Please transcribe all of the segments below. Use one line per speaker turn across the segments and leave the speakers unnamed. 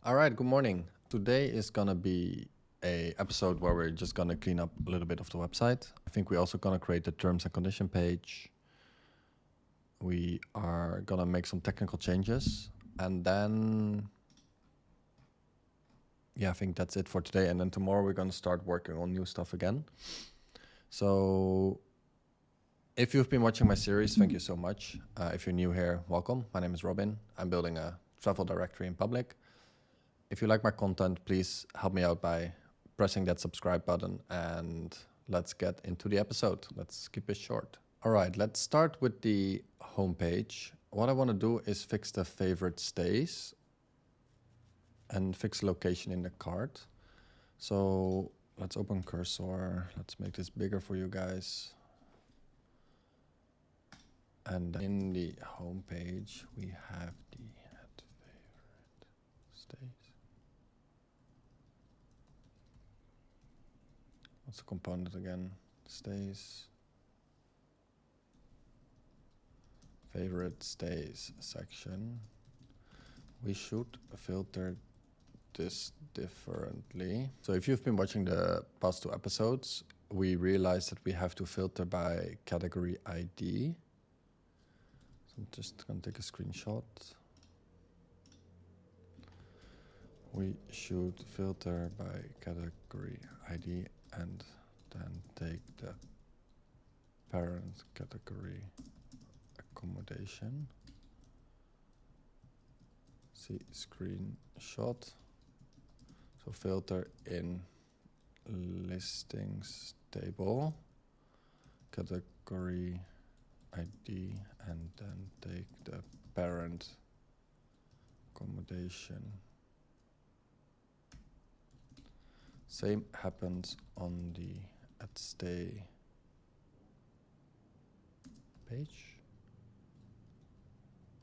All right, good morning. Today is gonna be a episode where we're just gonna clean up a little bit of the website. I think we're also gonna create the terms and condition page. We are gonna make some technical changes, and then I think that's it for today. And then tomorrow we're gonna start working on new stuff again. So if you've been watching my series, thank you so much. If you're new here, welcome. My name is Robin. I'm building a travel directory in public. If you like my content, please help me out by pressing that subscribe button, and let's get into the episode. Let's keep it short. All right, let's start with the homepage. What I want to do is fix the favorite stays and fix location in the cart. So let's open cursor. Let's make this bigger for you guys. And in the homepage, we have the add favorite stays. What's the component again? Stays. Favorite stays section. We should filter this differently. So if you've been watching the past two episodes, we realized that we have to filter by category ID. So I'm just gonna take a screenshot. We should filter by category ID and then take the parent category accommodation. See screenshot. So filter in listings table, category ID, and then take the parent accommodation. Same happens on the at stay page.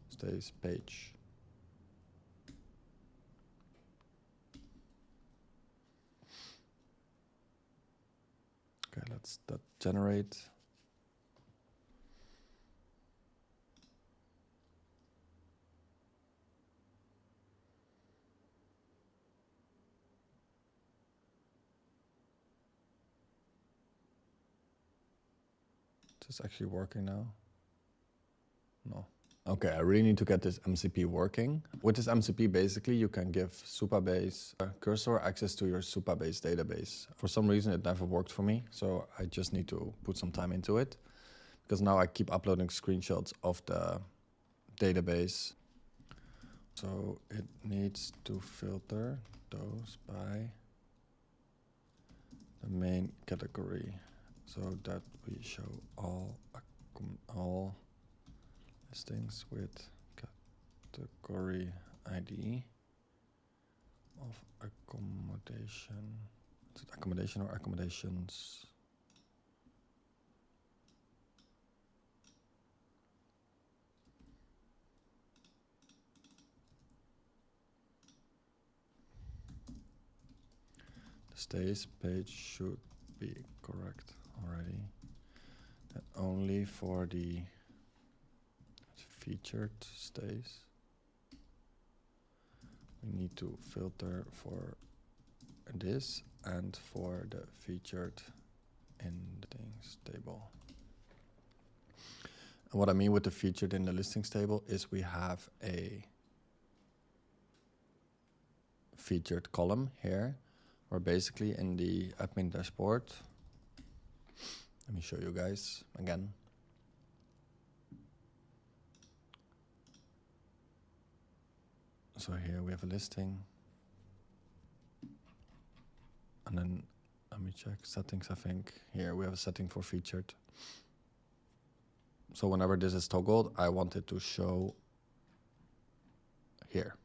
Stays page. Okay, let's that generate. Is this actually working now? No. Okay, I really need to get this MCP working. With this MCP, basically, you can give Supabase cursor access to your Supabase database. For some reason, it never worked for me, so I just need to put some time into it, because now I keep uploading screenshots of the database. So it needs to filter those by the main category, so that we show all listings with category ID of accommodation. Is it accommodation or accommodations? The stays page should be correct already. And only for the featured stays, we need to filter for this and for the featured in the listings table. And what I mean with the featured in the listings table is we have a featured column here, where basically in the admin dashboard, let me show you guys again. So here we have a listing. And then let me check settings. I think here we have a setting for featured. So whenever this is toggled, I want it to show here.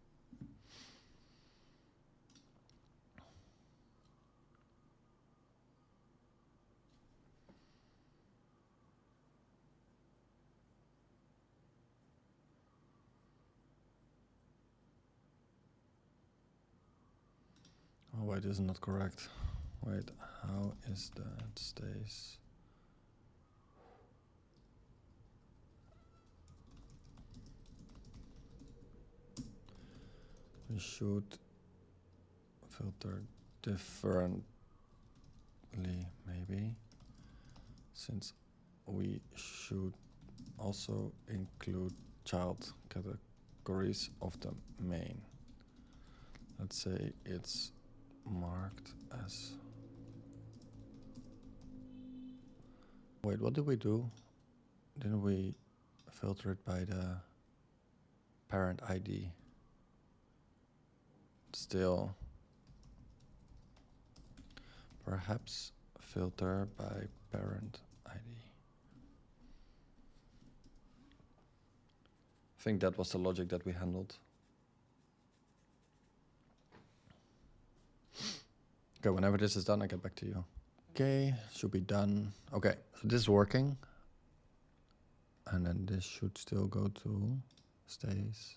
Oh wait, this is not correct. Wait, how is that stays? We should filter differently, maybe, since we should also include child categories of the main. Let's say it's marked as... Wait, what did we do? Didn't we filter it by the parent ID? Still, perhaps filter by parent ID. I think that was the logic that we handled. Okay, whenever this is done, I get back to you. Okay, should be done. Okay, so this is working. And then this should still go to stays.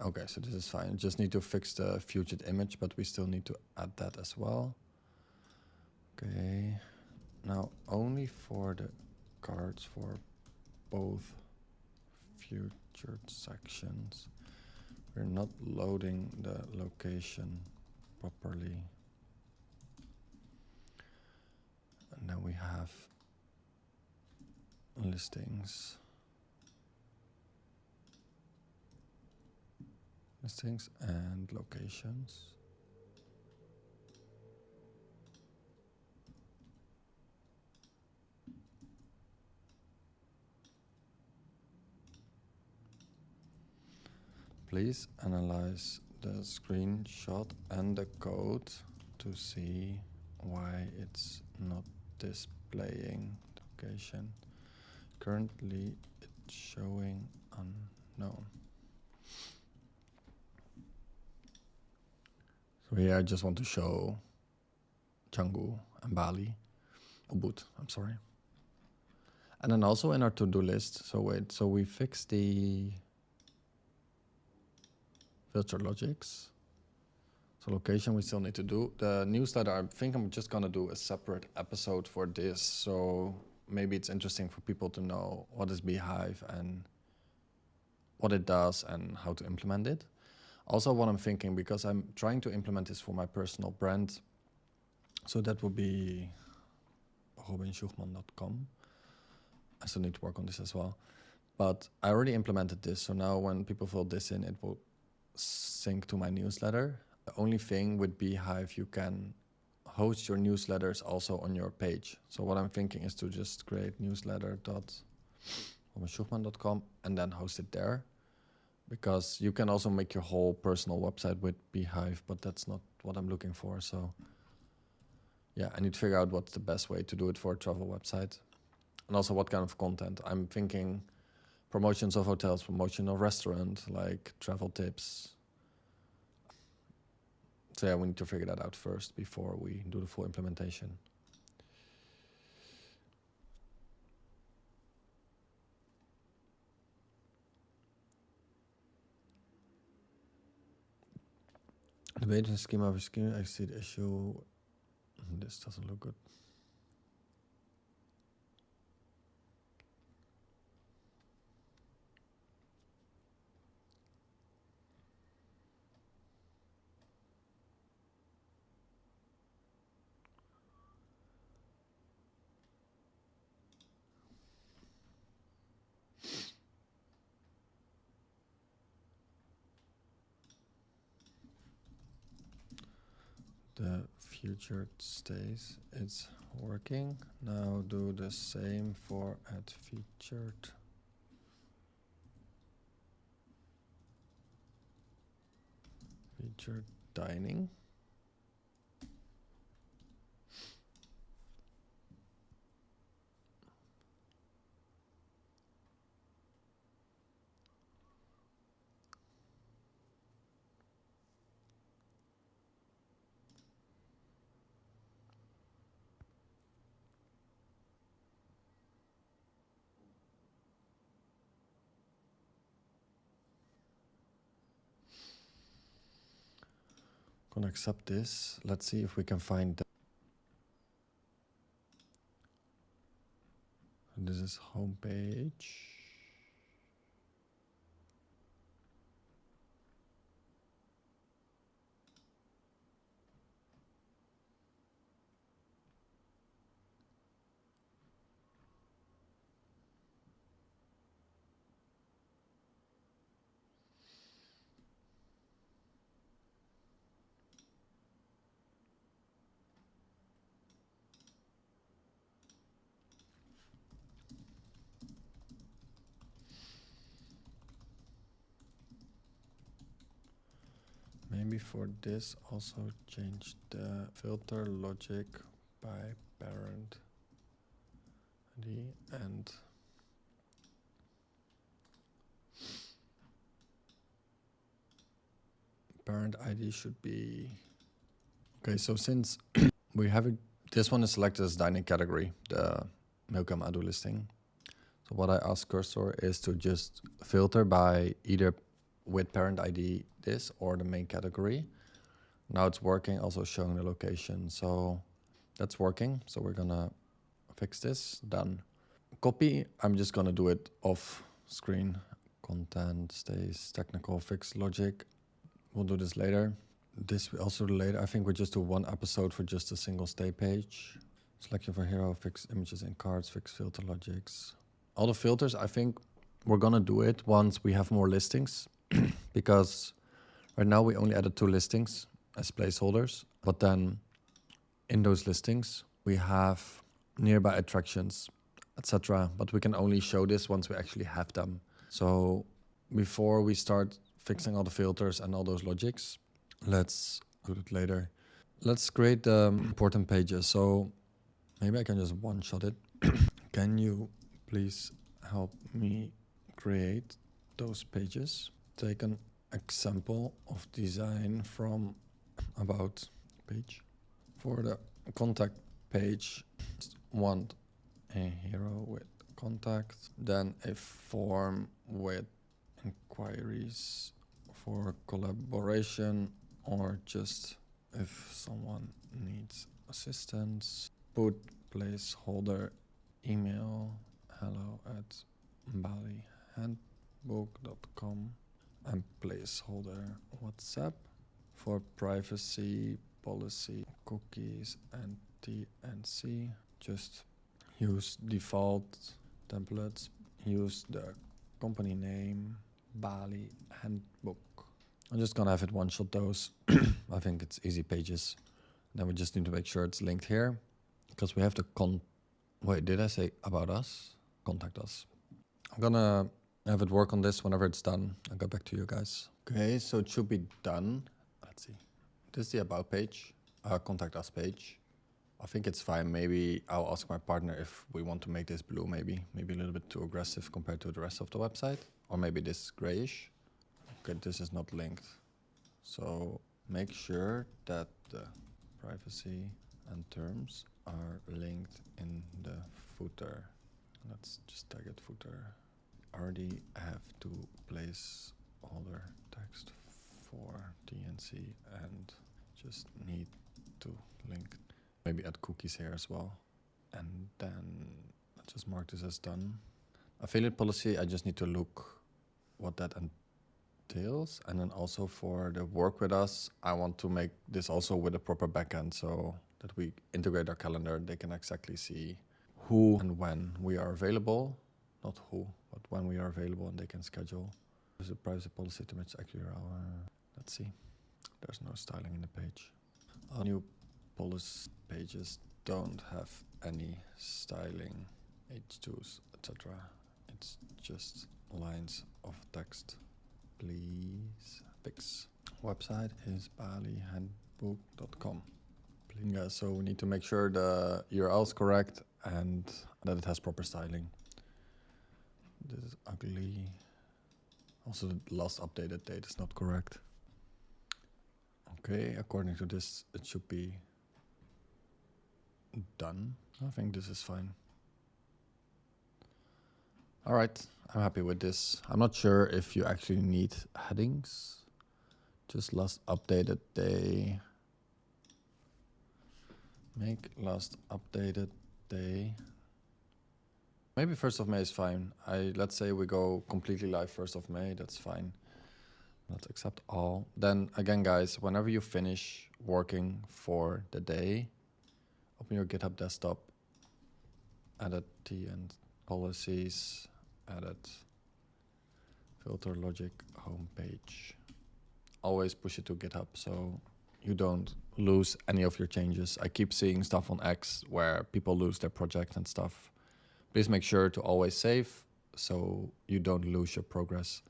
Okay, so this is fine. Just need to fix the future image, but we still need to add that as well. Okay, now only for the cards for both featured sections. We're not loading the location properly. And then we have listings. Listings and locations. Please analyze the screenshot and the code to see why it's not displaying location. Currently it's showing unknown. So here I just want to show Canggu and Bali. Ubud, I'm sorry. And then also in our to-do list, so we fixed the filter logics. So location we still need to do. The newsletter, I think I'm just gonna do a separate episode for this. So maybe it's interesting for people to know what is Beehive and what it does and how to implement it. Also what I'm thinking, because I'm trying to implement this for my personal brand. So that would be robinsjoegman.com. I still need to work on this as well. But I already implemented this. So now when people fill this in, it will sync to my newsletter. The only thing with Beehive, you can host your newsletters also on your page. So what I'm thinking is to just create newsletter.robinsjoegman.com and then host it there. Because you can also make your whole personal website with Beehive, but that's not what I'm looking for. So yeah, I need to figure out what's the best way to do it for a travel website. And also what kind of content. I'm thinking promotions of hotels, promotion of restaurant, like travel tips. So yeah, we need to figure that out first before we do the full implementation. The Bayesian schema of schema, I see the issue. This doesn't look good. The featured stays, it's working. Now do the same for add featured. Featured dining. Gonna accept this. Let's see if we can find the... This is homepage. Maybe for this also change the filter logic by parent ID and parent ID should be okay. So since we have it, this one is selected as dining category, the Milka Madu listing. So what I ask cursor is to just filter by either with parent ID this or the main category. Now it's working, also showing the location. So that's working. So we're gonna fix this, done. Copy, I'm just gonna do it off screen. Content stays technical, fix logic. We'll do this later. This we also do later. I think we just do one episode for just a single stay page. Selection for hero, fix images and cards, fix filter logics. All the filters, I think we're gonna do it once we have more listings because right now we only added 2 listings as placeholders, but then in those listings we have nearby attractions, etc. But we can only show this once we actually have them. So before we start fixing all the filters and all those logics, let's do it later. Let's create the important pages. So maybe I can just one-shot it. Can you please help me create those pages? Take an example of design from about page. For the contact page, just want a hero with contact, then a form with inquiries for collaboration, or just if someone needs assistance. Put placeholder email hello@balihandbook.com and placeholder WhatsApp. For privacy policy cookies and TNC, just use default templates. Use the company name Bali Handbook. I'm just gonna have it one-shot those. I think it's easy pages. Then we just need to make sure it's linked here because we have to wait, did I say about us? Contact us. I'm gonna have it work on this whenever it's done. I'll go back to you guys. Okay, so it should be done. Let's see. This is the about page, contact us page. I think it's fine. Maybe I'll ask my partner if we want to make this blue, maybe a little bit too aggressive compared to the rest of the website, or maybe this grayish. Okay, this is not linked. So make sure that the privacy and terms are linked in the footer. Let's just tag it footer. Already have to placeholder text for TNC and just need to link. Maybe add cookies here as well. And then let's just mark this as done. Affiliate policy, I just need to look what that entails. And then also for the work with us, I want to make this also with a proper backend so that we integrate our calendar. They can exactly see who and when we are available. Not who, but when we are available, and they can schedule. There's a privacy policy to match actually our, let's see. There's no styling in the page. Our new policy pages don't have any styling, H2s, etc. It's just lines of text. Please fix. Website is balihandbook.com. Yeah, so we need to make sure the URL is correct and that it has proper styling. This is ugly. Also, the last updated date is not correct. Okay, according to this, it should be done. I think this is fine. All right, I'm happy with this. I'm not sure if you actually need headings. Just last updated day. Make last updated day. Maybe 1st of May is fine. Let's say we go completely live 1st of May, that's fine. Let's accept all. Then again, guys, whenever you finish working for the day, open your GitHub desktop, edit TN policies, edit filter logic homepage. Always push it to GitHub so you don't lose any of your changes. I keep seeing stuff on X where people lose their project and stuff. Please make sure to always save so you don't lose your progress.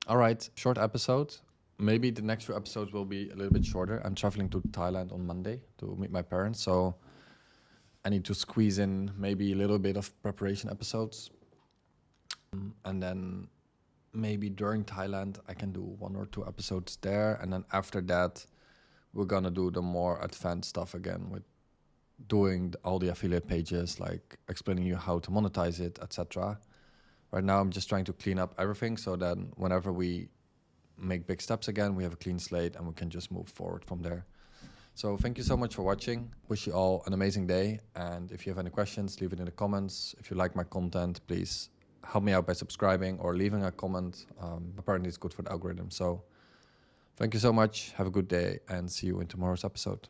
All right, short episode. maybe the next few episodes will be a little bit shorter. I'm traveling to Thailand on Monday to meet my parents, so I need to squeeze in maybe a little bit of preparation episodes. And then maybe during Thailand, I can do 1 or 2 episodes there. And then after that, we're going to do the more advanced stuff again with doing all the affiliate pages, like explaining you how to monetize it, etc. Right now, I'm just trying to clean up everything so that whenever we make big steps again, we have a clean slate and we can just move forward from there. So thank you so much for watching. Wish you all an amazing day. And if you have any questions, leave it in the comments. If you like my content, please help me out by subscribing or leaving a comment. Apparently it's good for the algorithm. So thank you so much. Have a good day and see you in tomorrow's episode.